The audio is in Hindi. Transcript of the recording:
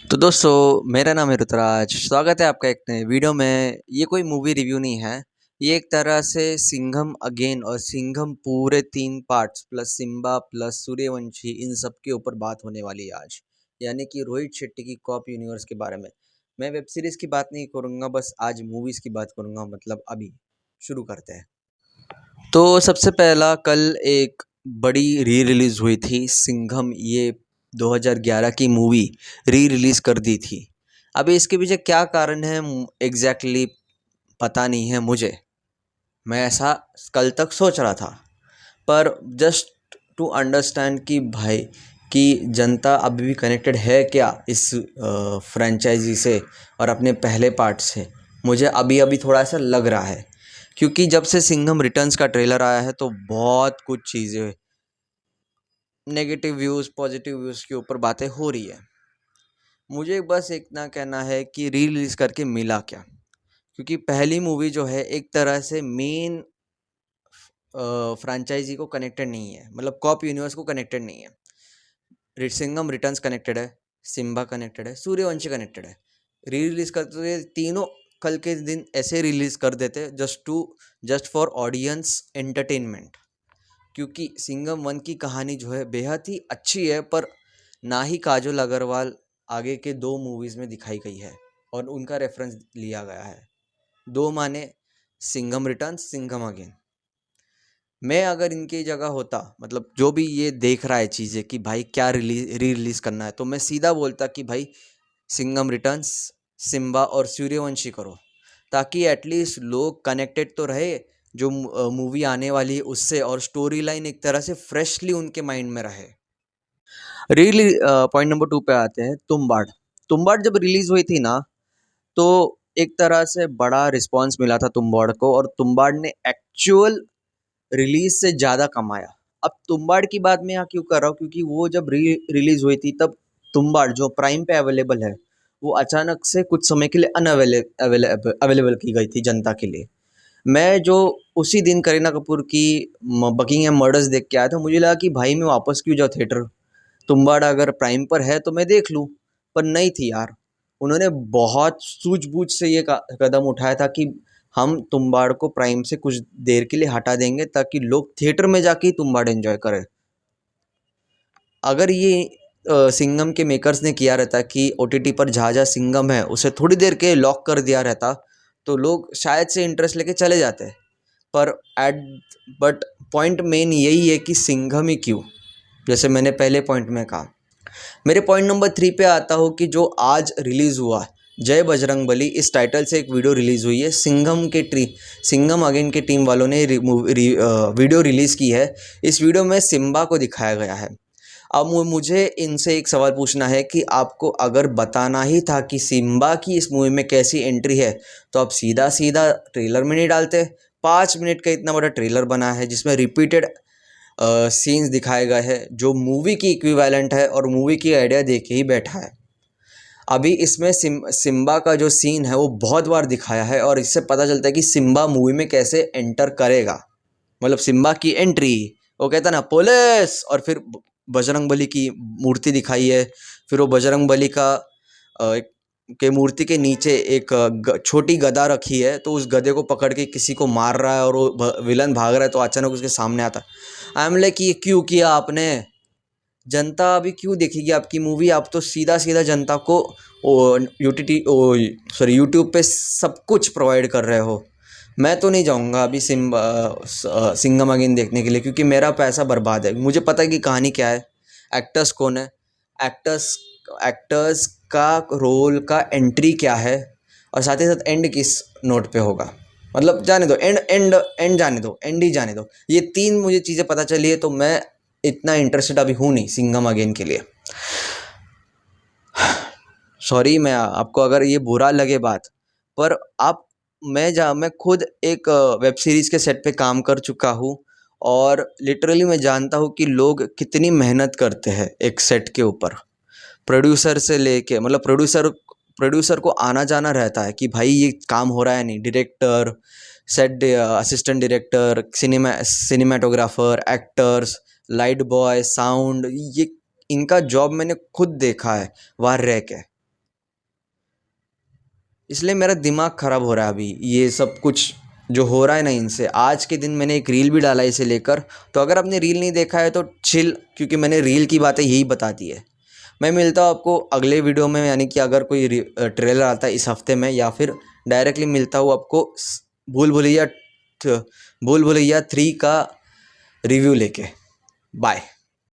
तो दोस्तों मेरा नाम है ऋतुराज। स्वागत है आपका एक नए वीडियो में। ये कोई मूवी रिव्यू नहीं है, ये एक तरह से सिंघम अगेन और सिंघम पूरे 3 parts plus Simmba plus Sooryavanshi इन सब के ऊपर बात होने वाली है आज। यानी कि रोहित शेट्टी की कॉप यूनिवर्स के बारे में। मैं वेब सीरीज़ की बात नहीं करूँगा, बस आज मूवीज़ की बात करूँगा। मतलब अभी शुरू करते हैं। तो सबसे पहला कल एक बड़ी री रिलीज़ हुई थी सिंघम। ये 2011 की मूवी री रिलीज़ कर दी थी। अभी इसके पीछे क्या कारण है एग्जैक्टली पता नहीं है मुझे। मैं ऐसा कल तक सोच रहा था, पर जस्ट टू अंडरस्टैंड कि भाई कि जनता अभी भी कनेक्टेड है क्या इस फ्रेंचाइजी से और अपने पहले पार्ट से, मुझे अभी अभी थोड़ा सा लग रहा है। क्योंकि जब से सिंघम रिटर्न्स का ट्रेलर आया है तो बहुत कुछ चीज़ें, नेगेटिव व्यूज़ पॉजिटिव व्यूज़ के ऊपर बातें हो रही है। मुझे बस इतना कहना है कि री रिलीज़ करके मिला क्या। क्योंकि पहली मूवी जो है एक तरह से मेन फ्रेंचाइजी को कनेक्टेड नहीं है, मतलब कॉप यूनिवर्स को कनेक्टेड नहीं है। सिंघम रिटर्न्स कनेक्टेड है, सिम्बा कनेक्टेड है, सूर्यवंशी कनेक्टेड है। री रिलीज़ करते तो ये तीनों कल के दिन ऐसे रिलीज़ कर देते जस्ट फॉर ऑडियंस एंटरटेनमेंट। क्योंकि सिंघम वन की कहानी जो है बेहद ही अच्छी है, पर ना ही काजोल अग्रवाल आगे के 2 मूवीज़ में दिखाई गई है और उनका रेफरेंस लिया गया है। 2 माने सिंघम रिटर्न्स, सिंघम अगेन। मैं अगर इनकी जगह होता, मतलब जो भी ये देख रहा है चीज़ें कि भाई क्या री रिलीज़ करना है, तो मैं सीधा बोलता कि भाई सिंघम रिटर्न्स, सिम्बा और सूर्यवंशी करो, ताकि एटलीस्ट लोग कनेक्टेड तो रहे जो मूवी आने वाली है उससे, और स्टोरी लाइन एक तरह से फ्रेशली उनके माइंड में रहे। रियली पॉइंट नंबर 2 पे आते हैं, तुम्बाड़। तुम्बाड़ जब रिलीज़ हुई थी ना, तो एक तरह से बड़ा रिस्पॉन्स मिला था तुम्बाड़ को, और तुम्बाड़ ने एक्चुअल रिलीज से ज़्यादा कमाया। अब तुम्बाड़ की बात मैं यहाँ क्यों कर रहा हूँ, क्योंकि वो जब रिलीज हुई थी तब तुम्बाड़ जो प्राइम पे अवेलेबल है, वो अचानक से कुछ समय के लिए अवेलेबल की गई थी जनता के लिए। मैं जो उसी दिन करीना कपूर की बकिंगहैम मर्डर्स देख के आया था, मुझे लगा कि भाई मैं वापस क्यों जाऊँ थिएटर, तुम्बाड़ अगर प्राइम पर है तो मैं देख लूँ। पर नहीं थी यार, उन्होंने बहुत सूझबूझ से ये कदम उठाया था कि हम तुम्बाड़ को प्राइम से कुछ देर के लिए हटा देंगे ताकि लोग थिएटर में जाके ही तुम्बाड़ एंजॉय करें। अगर ये सिंघम के मेकर्स ने किया रहता कि ओटीटी पर जहाँ जहाँ सिंघम है उसे थोड़ी देर के लॉक कर दिया रहता, तो लोग शायद से इंटरेस्ट लेके चले जाते। पर एट बट पॉइंट मेन यही है कि सिंघम ही क्यों, जैसे मैंने पहले पॉइंट में कहा। मेरे पॉइंट नंबर 3 पे आता हूँ कि जो आज रिलीज़ हुआ जय बजरंगबली, इस टाइटल से एक वीडियो रिलीज़ हुई है। सिंघम अगेन के टीम वालों ने वीडियो रिलीज़ की है। इस वीडियो में सिम्बा को दिखाया गया है। अब मुझे इनसे एक सवाल पूछना है कि आपको अगर बताना ही था कि सिम्बा की इस मूवी में कैसी एंट्री है, तो आप सीधा सीधा ट्रेलर में नहीं डालते। 5 मिनट का इतना बड़ा ट्रेलर बना है जिसमें रिपीटेड सीन्स दिखाए गए हैं जो मूवी की इक्विवेलेंट है और मूवी की आइडिया दे के ही बैठा है। अभी इसमें सिम्बा का जो सीन है वो बहुत बार दिखाया है, और इससे पता चलता है कि सिम्बा मूवी में कैसे एंटर करेगा। मतलब सिम्बा की एंट्री, वो कहता है ना पुलिस, और फिर बजरंगबली की मूर्ति दिखाई है। फिर वो बजरंगबली का के मूर्ति के नीचे एक छोटी गदा रखी है, तो उस गधे को पकड़ के किसी को मार रहा है और वो विलन भाग रहा है, तो अचानक उसके सामने आता है। आई एम लाइक ये क्यों किया आपने? जनता अभी क्यों देखेगी आपकी मूवी? आप तो सीधा सीधा जनता को यूट्यूब पे सब कुछ प्रोवाइड कर रहे हो। मैं तो नहीं जाऊँगा अभी सिंघम अगेन देखने के लिए, क्योंकि मेरा पैसा बर्बाद है। मुझे पता है कि कहानी क्या है, एक्टर्स कौन है, एक्टर्स एक्टर्स का रोल का एंट्री क्या है, और साथ ही साथ एंड किस नोट पे होगा। मतलब जाने दो, एंड जाने दो, एंड ही जाने दो। ये 3 मुझे चीज़ें पता चली है, तो मैं इतना इंटरेस्टेड अभी हूँ नहीं सिंघम अगेन के लिए। सॉरी मैं आपको अगर ये बुरा लगे बात, पर मैं खुद एक वेब सीरीज़ के सेट पे काम कर चुका हूँ, और लिटरली मैं जानता हूँ कि लोग कितनी मेहनत करते हैं एक सेट के ऊपर। प्रोड्यूसर से लेके, मतलब प्रोड्यूसर को आना जाना रहता है कि भाई ये काम हो रहा है नहीं, director, assistant director, cinematographer, actors, light boy, sound, ये इनका जॉब मैंने खुद देखा है बाहर रह के। इसलिए मेरा दिमाग ख़राब हो रहा है अभी ये सब कुछ जो हो रहा है ना इनसे। आज के दिन मैंने एक रील भी डाला है इसे लेकर, तो अगर आपने रील नहीं देखा है तो चिल, क्योंकि मैंने रील की बातें यही बता दी है। मैं मिलता हूँ आपको अगले वीडियो में, यानी कि अगर कोई ट्रेलर आता है इस हफ्ते में, या फिर डायरेक्टली मिलता हूँ आपको भूल भुलैया 3 का रिव्यू लेके। बाय।